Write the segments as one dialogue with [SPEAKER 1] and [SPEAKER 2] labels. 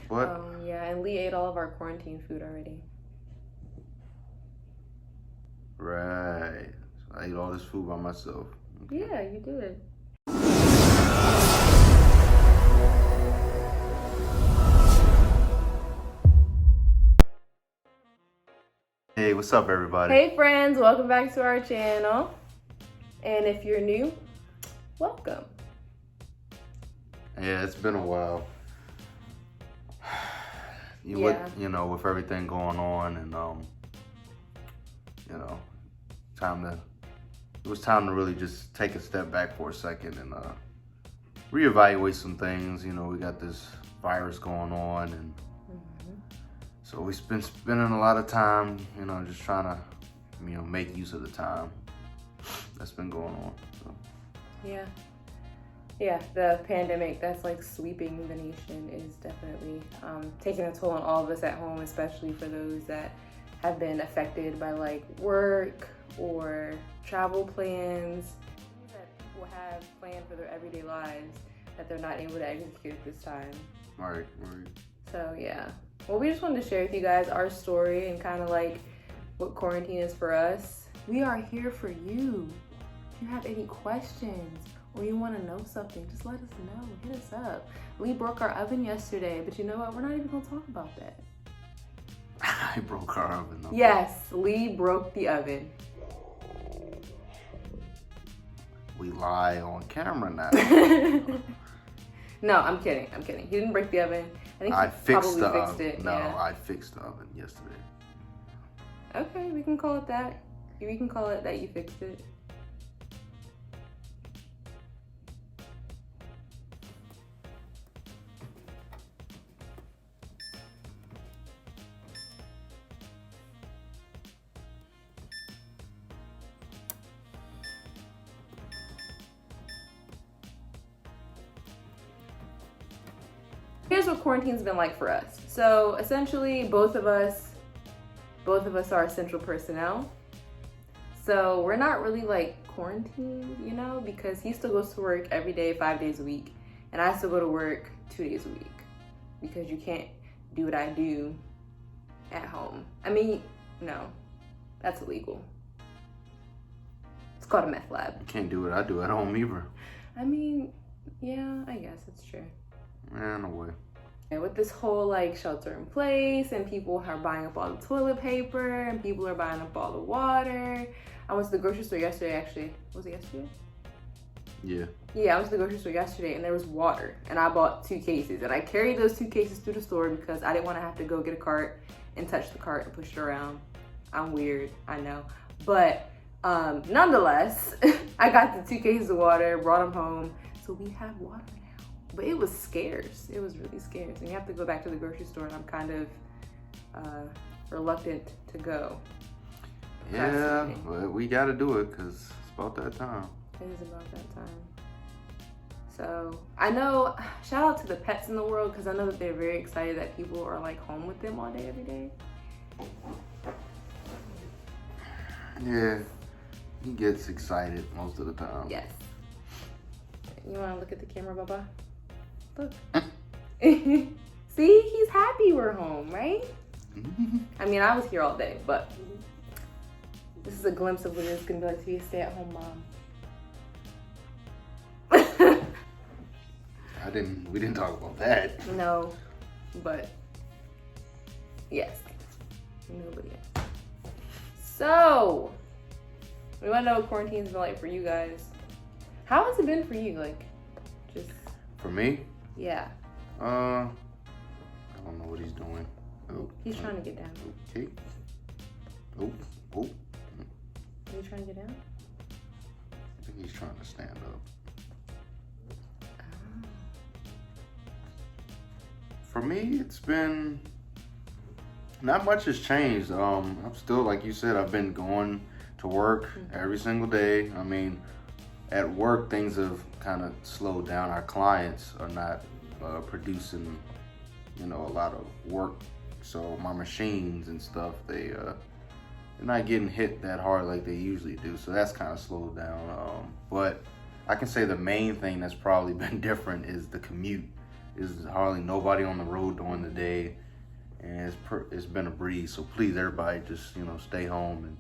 [SPEAKER 1] But
[SPEAKER 2] yeah, and Lee ate all of our quarantine food already.
[SPEAKER 1] right, so I ate all this food by myself. Okay.
[SPEAKER 2] Yeah, you did.
[SPEAKER 1] Hey, what's up, everybody?
[SPEAKER 2] Hey friends, welcome back to our channel. And if you're new, welcome.
[SPEAKER 1] Yeah, it's been a while.
[SPEAKER 2] Yeah.
[SPEAKER 1] With everything going on, and it was time to really just take a step back for a second and reevaluate some things. We got this virus going on, and so we've been spending a lot of time, just trying to, make use of the time that's been going on. So.
[SPEAKER 2] Yeah, the pandemic that's like sweeping the nation is definitely taking a toll on all of us at home, especially for those that have been affected by like work or travel plans that people have planned for their everyday lives that they're not able to execute at this time.
[SPEAKER 1] Right.
[SPEAKER 2] So yeah, well, we just wanted to share with you guys our story and kind of like what quarantine is for us. We are here for you. If you have any questions or you want to know something, just let us know. Hit us up. Lee broke our oven yesterday, but you know what? We're not even going to talk about that.
[SPEAKER 1] I broke our oven. Okay.
[SPEAKER 2] Yes, Lee broke the oven.
[SPEAKER 1] We lie on camera now.
[SPEAKER 2] No, I'm kidding. He didn't break the oven. I think he
[SPEAKER 1] fixed
[SPEAKER 2] probably
[SPEAKER 1] the
[SPEAKER 2] fixed
[SPEAKER 1] oven.
[SPEAKER 2] it.
[SPEAKER 1] No,
[SPEAKER 2] Yeah.
[SPEAKER 1] I fixed the oven yesterday.
[SPEAKER 2] Okay, we can call it that. We can call it that you fixed it. Here's what quarantine's been like for us. So essentially, both of us are essential personnel. So we're not really like quarantined, because he still goes to work every day, 5 days a week. And I still go to work 2 days a week because you can't do what I do at home. I mean, no, that's illegal. It's called a meth lab.
[SPEAKER 1] You can't do what I do at home either.
[SPEAKER 2] I mean, yeah, I guess it's true.
[SPEAKER 1] Yeah, no way.
[SPEAKER 2] And with this whole like shelter in place and people are buying up all the toilet paper and people are buying up all the water. I went to the grocery store yesterday, actually. Was it yesterday?
[SPEAKER 1] Yeah.
[SPEAKER 2] Yeah, I went to the grocery store yesterday and there was water and I bought 2 cases and I carried those 2 cases through the store because I didn't want to have to go get a cart and touch the cart and push it around. I'm weird, I know. But nonetheless, I got the 2 cases of water, brought them home. So we have water now. But it was scarce. It was really scarce. And you have to go back to the grocery store and I'm kind of reluctant to go.
[SPEAKER 1] Yeah, but we got to do it because it's about that time.
[SPEAKER 2] It is about that time. So I know, shout out to the pets in the world because I know that they're very excited that people are like home with them all day, every day.
[SPEAKER 1] Yeah, he gets excited most of the time.
[SPEAKER 2] Yes. You want to look at the camera, Baba? Look. See, he's happy we're home, right? I mean, I was here all day, but this is a glimpse of what it's going to be like to be a stay-at-home mom.
[SPEAKER 1] We didn't talk about that.
[SPEAKER 2] No, but yes, nobody else. So, we want to know what quarantine's been like for you guys. How has it been for you? Like, just
[SPEAKER 1] for me?
[SPEAKER 2] Yeah.
[SPEAKER 1] I don't know what he's doing. Oh,
[SPEAKER 2] he's trying to get down.
[SPEAKER 1] Okay. Oh.
[SPEAKER 2] Are you trying to get down?
[SPEAKER 1] I think he's trying to stand up. For me, it's been, not much has changed. I'm still, like you said, I've been going to work every single day. I mean, at work, things have kind of slowed down. Our clients are not producing, a lot of work. So my machines and stuff, they're not getting hit that hard like they usually do. So that's kind of slowed down. But I can say the main thing that's probably been different is the commute. There's hardly nobody on the road during the day, and it's been a breeze. So please, everybody, just stay home and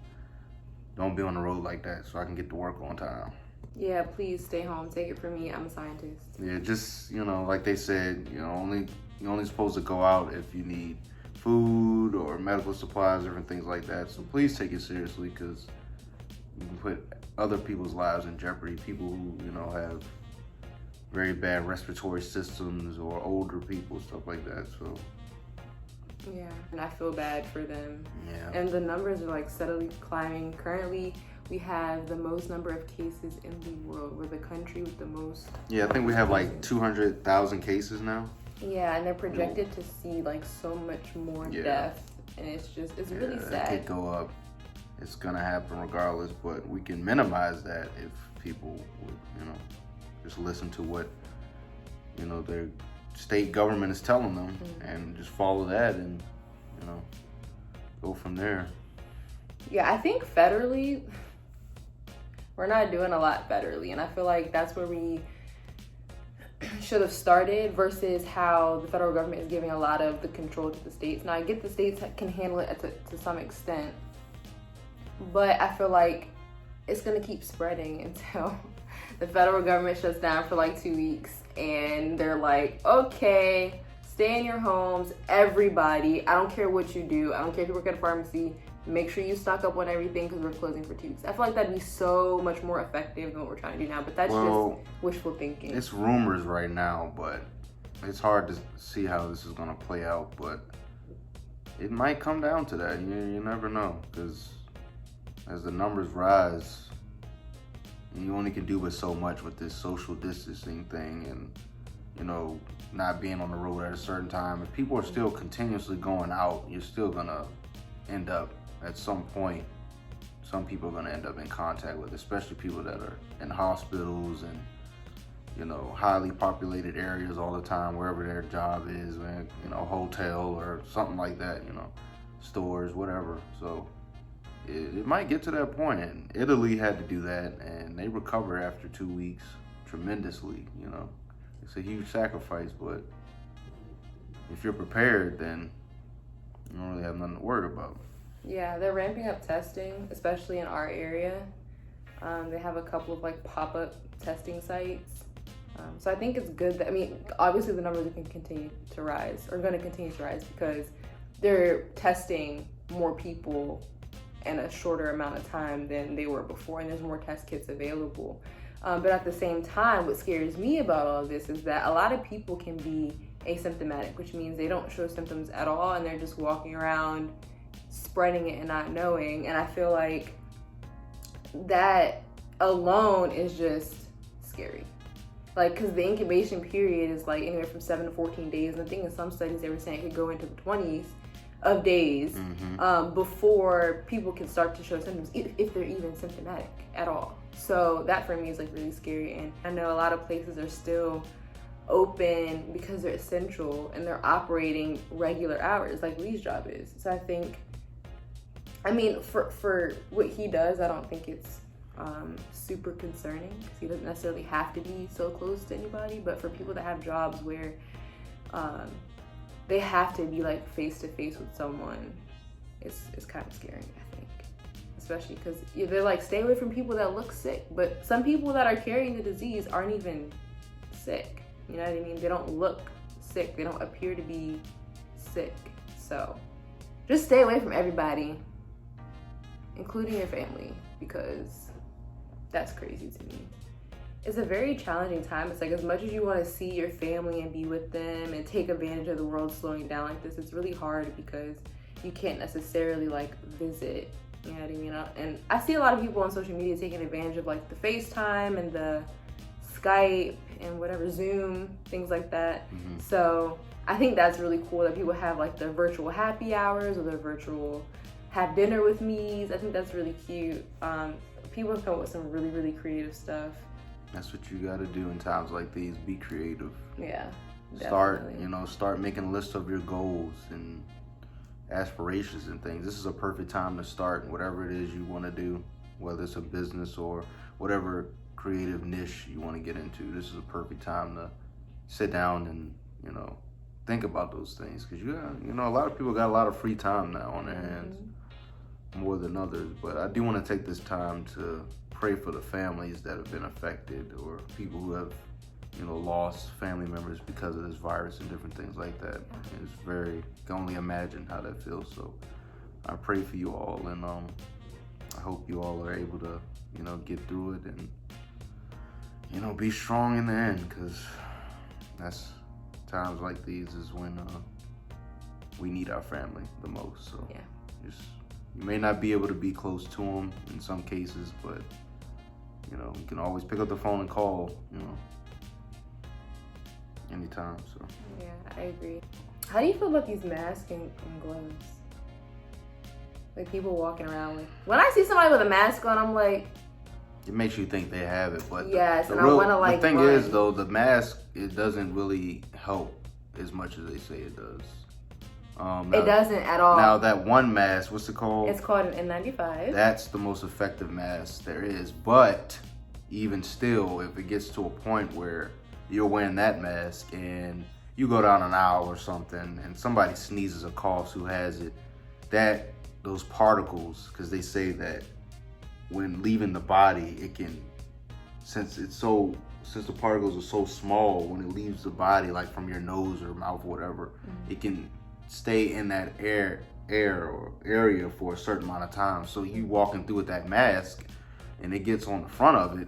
[SPEAKER 1] don't be on the road like that, so I can get to work on time.
[SPEAKER 2] Yeah, please stay home. Take it from me. I'm a scientist.
[SPEAKER 1] Yeah, just like they said, you're only supposed to go out if you need food or medical supplies, different things like that. So please take it seriously, because you can put other people's lives in jeopardy. People who have very bad respiratory systems, or older people, stuff like that. So
[SPEAKER 2] yeah, and I feel bad for them.
[SPEAKER 1] Yeah.
[SPEAKER 2] And the numbers are like steadily climbing. Currently, we have the most number of cases in the world. We're the country with the most.
[SPEAKER 1] Yeah, I think we have like 200,000 cases now.
[SPEAKER 2] Yeah, and they're projected to see like so much more death, and it's really sad.
[SPEAKER 1] It could go up. It's gonna happen regardless, but we can minimize that if people would, just listen to what, their state government is telling them, and just follow that, and go from there.
[SPEAKER 2] Yeah, I think federally, we're not doing a lot federally, and I feel like that's where we should have started, versus how the federal government is giving a lot of the control to the states. Now, I get the states can handle it to some extent, but I feel like it's gonna keep spreading until the federal government shuts down for like 2 weeks, and they're like, okay, stay in your homes, everybody. I don't care what you do. I don't care if you work at a pharmacy. Make sure you stock up on everything, because we're closing for 2 weeks. I feel like that'd be so much more effective than what we're trying to do now, but that's just wishful thinking.
[SPEAKER 1] It's rumors right now, but it's hard to see how this is gonna play out, but it might come down to that. You never know, because as the numbers rise, you only can do but so much with this social distancing thing, and not being on the road at a certain time. If people are still continuously going out, you're still gonna end up at some point. Some people are gonna end up in contact with, especially people that are in hospitals and highly populated areas all the time, wherever their job is, hotel or something like that, stores, whatever. So it might get to that point, and Italy had to do that, and they recovered after 2 weeks tremendously. It's a huge sacrifice, but if you're prepared, then you don't really have nothing to worry about.
[SPEAKER 2] Yeah, they're ramping up testing, especially in our area. They have a couple of like pop-up testing sites. So I think it's good that, obviously the numbers are going to continue to rise, because they're testing more people in a shorter amount of time than they were before, and there's more test kits available. But at the same time, what scares me about all of this is that a lot of people can be asymptomatic, which means they don't show symptoms at all, and they're just walking around spreading it and not knowing. And I feel like that alone is just scary. Like, because the incubation period is like anywhere from 7 to 14 days. And I think in some studies they were saying it could go into the 20s of days before people can start to show symptoms, if they're even symptomatic at all. So that for me is like really scary. And I know a lot of places are still open because they're essential and they're operating regular hours like Lee's job is. So I think, for what he does, I don't think it's super concerning, because he doesn't necessarily have to be so close to anybody. But for people that have jobs where they have to be like face to face with someone, it's kind of scary, I think. Especially because they're like, stay away from people that look sick, but some people that are carrying the disease aren't even sick. You know what I mean? They don't look sick. They don't appear to be sick. So just stay away from everybody, including your family, because that's crazy to me. It's a very challenging time. It's like, as much as you want to see your family and be with them and take advantage of the world slowing down like this, it's really hard because you can't necessarily like visit, you know what I mean? And I see a lot of people on social media taking advantage of like the FaceTime and the Skype and whatever, Zoom, things like that. So I think that's really cool that people have like their virtual happy hours or their virtual have dinner with me's. I think that's really cute. People have come up with some really, really creative stuff.
[SPEAKER 1] That's what you got to do in times like these. Be creative.
[SPEAKER 2] Yeah.
[SPEAKER 1] Start making a list of your goals and aspirations and things. This is a perfect time to start whatever it is you want to do, whether it's a business or whatever creative niche you want to get into. This is a perfect time to sit down and you know, think about those things, because a lot of people got a lot of free time now on their hands, more than others. But I do want to take this time to pray for the families that have been affected, or people who have, lost family members because of this virus and different things like that. It's can only imagine how that feels. So I pray for you all, and I hope you all are able to, get through it and, be strong in the end, because that's times like these is when we need our family the most. So you may not be able to be close to them in some cases, but you can always pick up the phone and call, anytime. So
[SPEAKER 2] yeah, I agree. How do you feel about these masks and gloves? Like people walking around with. When I see somebody with a mask on, I'm like,
[SPEAKER 1] it makes you think they have it, but
[SPEAKER 2] yes, I want to
[SPEAKER 1] the thing
[SPEAKER 2] run.
[SPEAKER 1] is though, the mask, it doesn't really help as much as they say it does.
[SPEAKER 2] It doesn't at all.
[SPEAKER 1] Now that one mask, what's it called?
[SPEAKER 2] It's called an N95.
[SPEAKER 1] That's the most effective mask there is. But even still, if it gets to a point where you're wearing that mask and you go down an aisle or something and somebody sneezes or coughs who has it, those particles, because they say that when leaving the body, it can, since the particles are so small, when it leaves the body, like from your nose or mouth or whatever, it can stay in that air or area for a certain amount of time. So you walking through with that mask and it gets on the front of it,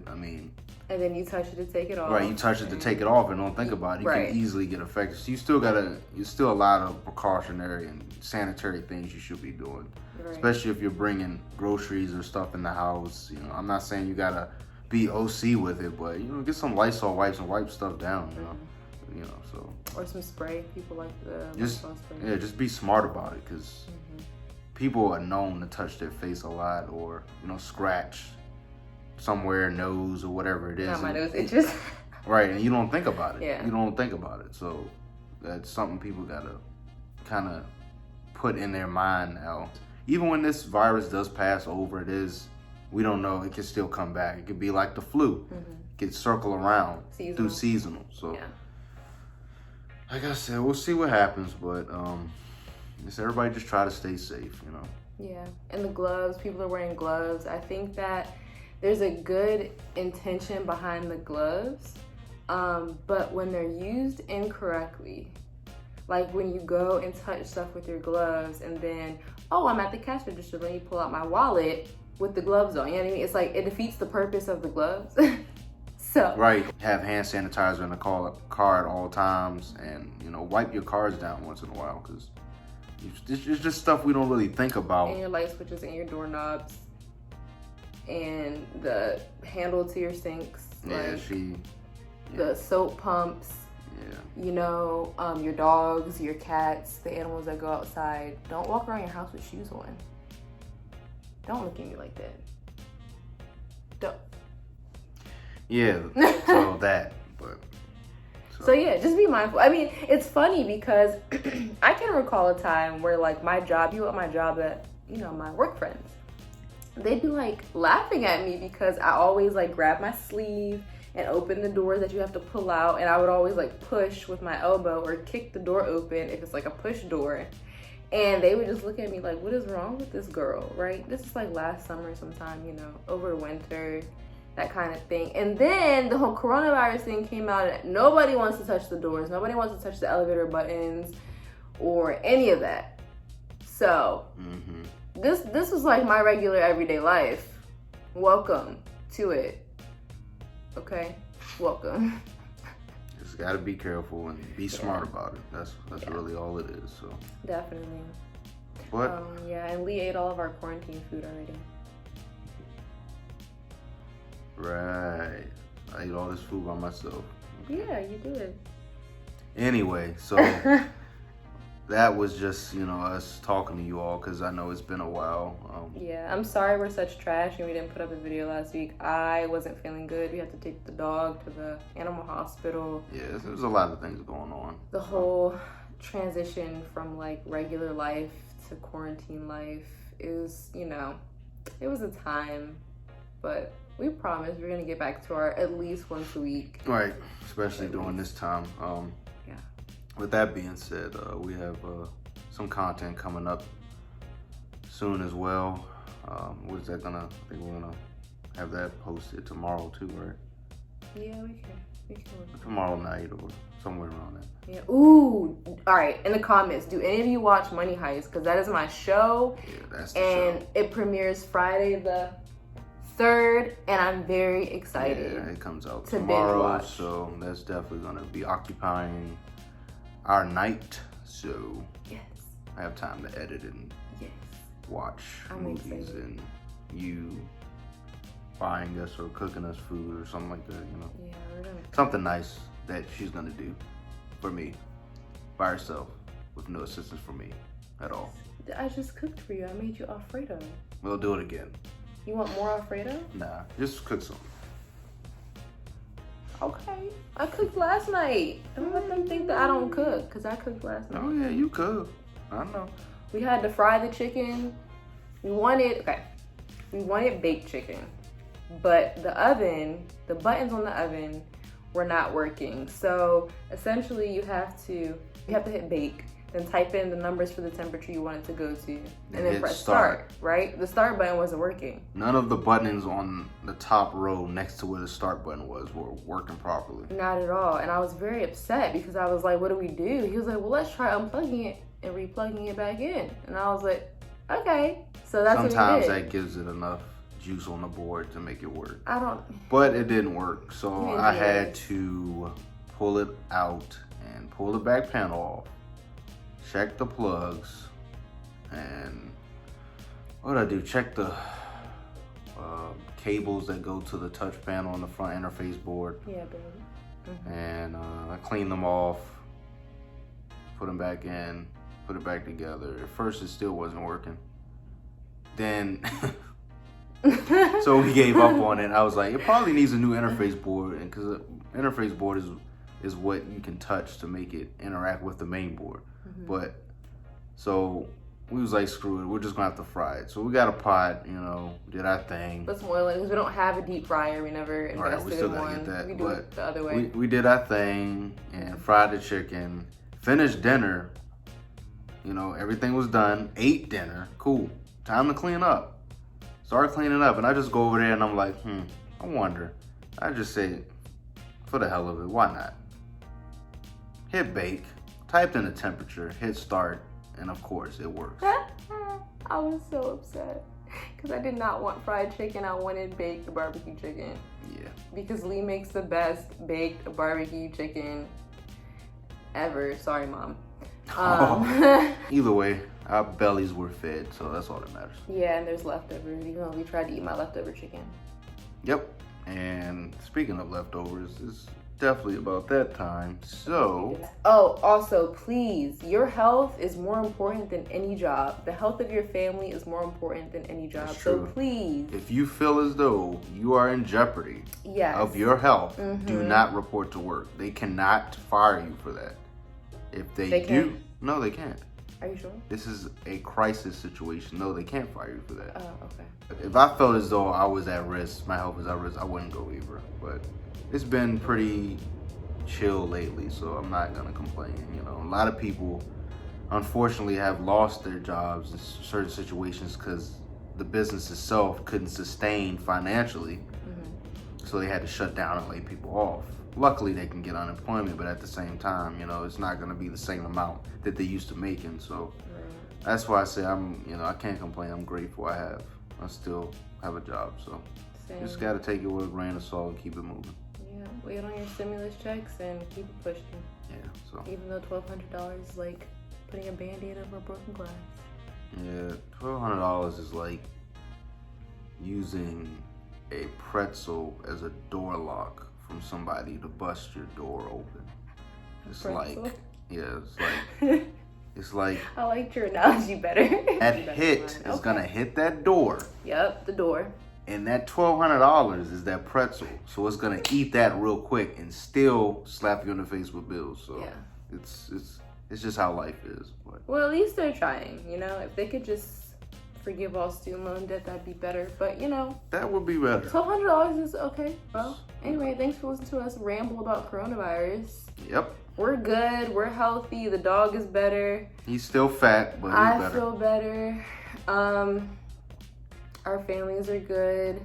[SPEAKER 2] and then you touch it to take it off.
[SPEAKER 1] Right, you touch it to take it off and don't think about it. You can easily get affected. So there's still a lot of precautionary and sanitary things you should be doing. Right. Especially if you're bringing groceries or stuff in the house. I'm not saying you gotta be OC with it, but get some Lysol wipes and wipe stuff down. So.
[SPEAKER 2] Or some spray. People like the Lysol spray.
[SPEAKER 1] Yeah, just be smart about it, because people are known to touch their face a lot, or scratch somewhere, nose or whatever it is.
[SPEAKER 2] Not my nose itches.
[SPEAKER 1] Right, and you don't think about it.
[SPEAKER 2] Yeah.
[SPEAKER 1] You don't think about it. So that's something people gotta kind of put in their mind now. Even when this virus does pass over, we don't know, it can still come back. It could be like the flu. It could circle around through seasonal. So like I said, we'll see what happens, but everybody just try to stay safe,
[SPEAKER 2] Yeah, and the gloves, people are wearing gloves. I think that there's a good intention behind the gloves, but when they're used incorrectly, like when you go and touch stuff with your gloves and then, I'm at the cash register, let me pull out my wallet with the gloves on, you know what I mean? It's like, it defeats the purpose of the gloves. So.
[SPEAKER 1] Right, have hand sanitizer in the car at all times, and wipe your cars down once in a while, because it's just stuff we don't really think about.
[SPEAKER 2] And your light switches and your doorknobs and the handle to your sinks. The soap pumps. Yeah. Your dogs, your cats, the animals that go outside. Don't walk around your house with shoes on. Don't look at me like that. Don't.
[SPEAKER 1] Yeah, so that, but.
[SPEAKER 2] So yeah, just be mindful. It's funny because I can recall a time where like my job, people at my job that, my work friends, they'd be like laughing at me because I always like grab my sleeve and open the doors that you have to pull out, and I would always like push with my elbow or kick the door open if it's like a push door. And they would just look at me like, what is wrong with this girl, right? This is like last summer sometime, over winter, that kind of thing. And then the whole coronavirus thing came out, and nobody wants to touch the doors. Nobody wants to touch the elevator buttons or any of that. So this was like my regular everyday life. Welcome to it. Okay? Welcome.
[SPEAKER 1] Just gotta be careful and be smart about it. That's really all it is. So
[SPEAKER 2] definitely.
[SPEAKER 1] But
[SPEAKER 2] and Lee ate all of our quarantine food already.
[SPEAKER 1] Right. I ate all this food by myself.
[SPEAKER 2] Okay. Yeah, you did.
[SPEAKER 1] Anyway, so that was just, us talking to you all, because I know it's been a while.
[SPEAKER 2] Yeah, I'm sorry we're such trash and we didn't put up a video last week. I wasn't feeling good. We had to take the dog to the animal hospital.
[SPEAKER 1] Yeah, there's a lot of things going on.
[SPEAKER 2] The whole transition from like regular life to quarantine life is, it was a time, but we promise we're gonna get back to our at least once a week.
[SPEAKER 1] Right, especially during this time. with that being said, we have some content coming up soon as well. What is that gonna? I think we're gonna have that posted tomorrow too, right?
[SPEAKER 2] Yeah, we can.
[SPEAKER 1] Tomorrow night or somewhere around that.
[SPEAKER 2] Yeah. Ooh. All right. In the comments, do any of you watch Money Heist? Because that is my show.
[SPEAKER 1] Yeah, that's the show.
[SPEAKER 2] And it premieres Friday the 3rd, and I'm very excited.
[SPEAKER 1] Yeah, it comes out
[SPEAKER 2] to
[SPEAKER 1] tomorrow, so that's definitely gonna be occupying our night. So
[SPEAKER 2] yes,
[SPEAKER 1] I have time to edit and watch movies
[SPEAKER 2] excited.
[SPEAKER 1] and you buying us or cooking us food or something like that, you know.
[SPEAKER 2] Yeah, we're gonna
[SPEAKER 1] Something nice that she's gonna do for me by herself with no assistance from me at all.
[SPEAKER 2] I just cooked for you. I made you Alfredo.
[SPEAKER 1] We'll do it again.
[SPEAKER 2] You want more Alfredo?
[SPEAKER 1] Nah, just cook some.
[SPEAKER 2] Okay. I cooked last night. Don't let them think that I don't cook, because I cooked last night.
[SPEAKER 1] Oh yeah, you cook. I know.
[SPEAKER 2] We had to fry the chicken. We wanted baked chicken, but the buttons on the oven were not working. So essentially you have to hit bake, then type in the numbers for the temperature you want it to go to, and then press start, right? The start button wasn't working.
[SPEAKER 1] None of the buttons on the top row next to where the start button was were working properly.
[SPEAKER 2] Not at all. And I was very upset because I was like, what do we do? He was like, well, let's try unplugging it and replugging it back in. And I was like, okay. So that's
[SPEAKER 1] Sometimes
[SPEAKER 2] what we did.
[SPEAKER 1] that gives it enough juice on the board to make it work.
[SPEAKER 2] But
[SPEAKER 1] it didn't work. So I had to pull it out and pull the back panel off, check the plugs, and what did I do? Check the cables that go to the touch panel on the front interface board.
[SPEAKER 2] Yeah, baby. Mm-hmm.
[SPEAKER 1] And I cleaned them off, put them back in, put it back together. At first it still wasn't working. Then so we gave up on it. I was like, it probably needs a new interface board, and because the interface board is what you can touch to make it interact with the main board.
[SPEAKER 2] Mm-hmm.
[SPEAKER 1] But so we was like, screw it, we're just gonna have to fry it. So we got a pot, did our thing.
[SPEAKER 2] Put some oil in, because we don't have a deep fryer. We never invested
[SPEAKER 1] we still
[SPEAKER 2] in
[SPEAKER 1] gotta
[SPEAKER 2] one.
[SPEAKER 1] get that,
[SPEAKER 2] We do it the other way.
[SPEAKER 1] We did our thing and fried the chicken, finished dinner. Everything was done. Ate dinner. Cool. Time to clean up. Start cleaning up, and I just go over there and I'm like, I wonder. I just say, for the hell of it, why not? Hit bake, typed in the temperature, hit start, and of course it works.
[SPEAKER 2] I was so upset because I did not want fried chicken. I wanted baked barbecue chicken.
[SPEAKER 1] Yeah.
[SPEAKER 2] Because Lee makes the best baked barbecue chicken ever. Sorry, Mom.
[SPEAKER 1] Either way, our bellies were fed, so that's all that matters.
[SPEAKER 2] Yeah, and there's leftovers. We tried to eat my leftover chicken.
[SPEAKER 1] Yep. And speaking of leftovers, it's definitely about that time. So.
[SPEAKER 2] Oh, also, please, your health is more important than any job. The health of your family is more important than any job.
[SPEAKER 1] That's
[SPEAKER 2] so
[SPEAKER 1] true.
[SPEAKER 2] please.
[SPEAKER 1] If you feel as though you are in jeopardy of your health, do not report to work. They cannot fire you for that. If they do, no, they can't.
[SPEAKER 2] Are you sure?
[SPEAKER 1] This is a crisis situation. No, they can't fire you for that.
[SPEAKER 2] Oh, okay.
[SPEAKER 1] If I felt as though I was at risk, my health was at risk, I wouldn't go either. But it's been pretty chill lately, so I'm not gonna complain. A lot of people, unfortunately, have lost their jobs in certain situations because the business itself couldn't sustain financially, so they had to shut down and lay people off. Luckily, they can get unemployment, but at the same time, it's not going to be the same amount that they used to making. So that's why I say I can't complain. I'm grateful I still have a job. So just got to take it with a grain of salt and keep it moving.
[SPEAKER 2] Yeah, wait on your stimulus checks and keep it pushing.
[SPEAKER 1] Yeah, so.
[SPEAKER 2] Even though $1,200 is like putting a Band-Aid over a broken glass.
[SPEAKER 1] Yeah, $1,200 is like using a pretzel as a door lock from somebody to bust your door open. It's
[SPEAKER 2] pretzel?
[SPEAKER 1] like, it's like
[SPEAKER 2] I liked your analogy better.
[SPEAKER 1] That hit is gonna hit that door.
[SPEAKER 2] Yep, the door.
[SPEAKER 1] And that $1,200 is that pretzel, so it's gonna eat that real quick and still slap you in the face with bills. So
[SPEAKER 2] yeah.
[SPEAKER 1] It's just how life is. But.
[SPEAKER 2] Well, at least they're trying. If they could just forgive all student loan debt, that'd be better. But you know,
[SPEAKER 1] that would be better.
[SPEAKER 2] $1,200 is okay. Well, anyway, thanks for listening to us ramble about coronavirus.
[SPEAKER 1] Yep.
[SPEAKER 2] We're good. We're healthy. The dog is better.
[SPEAKER 1] He's still fat, but he's better.
[SPEAKER 2] I feel better. Our families are good.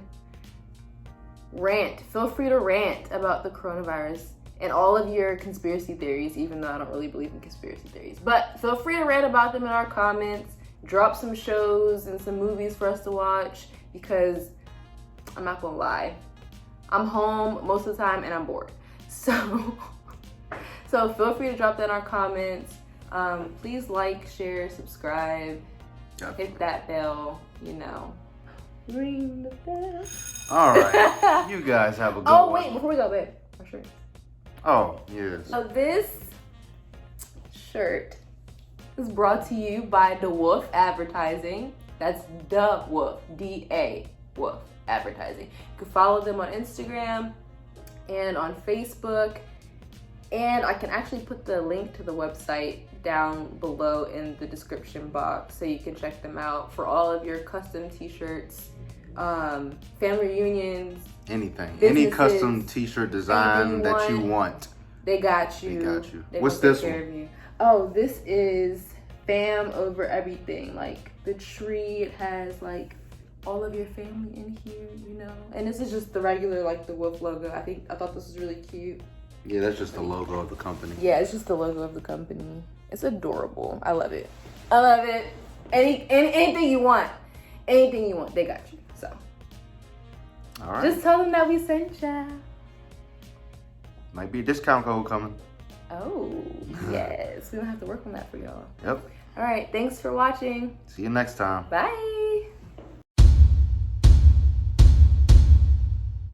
[SPEAKER 2] Rant. Feel free to rant about the coronavirus and all of your conspiracy theories, even though I don't really believe in conspiracy theories. But feel free to rant about them in our comments. Drop some shows and some movies for us to watch, because I'm not gonna lie, I'm home most of the time and I'm bored. So feel free to drop that in our comments. Please like, share, subscribe, hit that bell, you know. Ring the bell.
[SPEAKER 1] All right. You guys have a good one.
[SPEAKER 2] Oh, wait, before we go, babe. Our shirt.
[SPEAKER 1] Oh, yes.
[SPEAKER 2] So this shirt is brought to you by DaWolf Advertising. That's DaWolf, D-A-Wolf Advertising. You can follow them on Instagram and on Facebook. And I can actually put the link to the website down below in the description box so you can check them out for all of your custom t-shirts, family reunions,
[SPEAKER 1] anything,
[SPEAKER 2] businesses,
[SPEAKER 1] any custom t-shirt design that you want.
[SPEAKER 2] They got you.
[SPEAKER 1] They got you.
[SPEAKER 2] They
[SPEAKER 1] What's
[SPEAKER 2] will
[SPEAKER 1] this
[SPEAKER 2] take care
[SPEAKER 1] one?
[SPEAKER 2] of you. Oh, this is fam over everything. Like the tree, it has like all of your family in here, you know. And this is just the regular, like the wolf logo. I thought this was really cute.
[SPEAKER 1] Yeah, that's just the logo of the company.
[SPEAKER 2] Yeah, it's just the logo of the company. It's adorable. I love it. I love it. Anything you want, they got you. So,
[SPEAKER 1] all right.
[SPEAKER 2] Just tell them that we sent ya.
[SPEAKER 1] Might be a discount code coming.
[SPEAKER 2] Oh, yes. We don't have to work on that for y'all.
[SPEAKER 1] Yep.
[SPEAKER 2] All right. Thanks for watching.
[SPEAKER 1] See you next time.
[SPEAKER 2] Bye.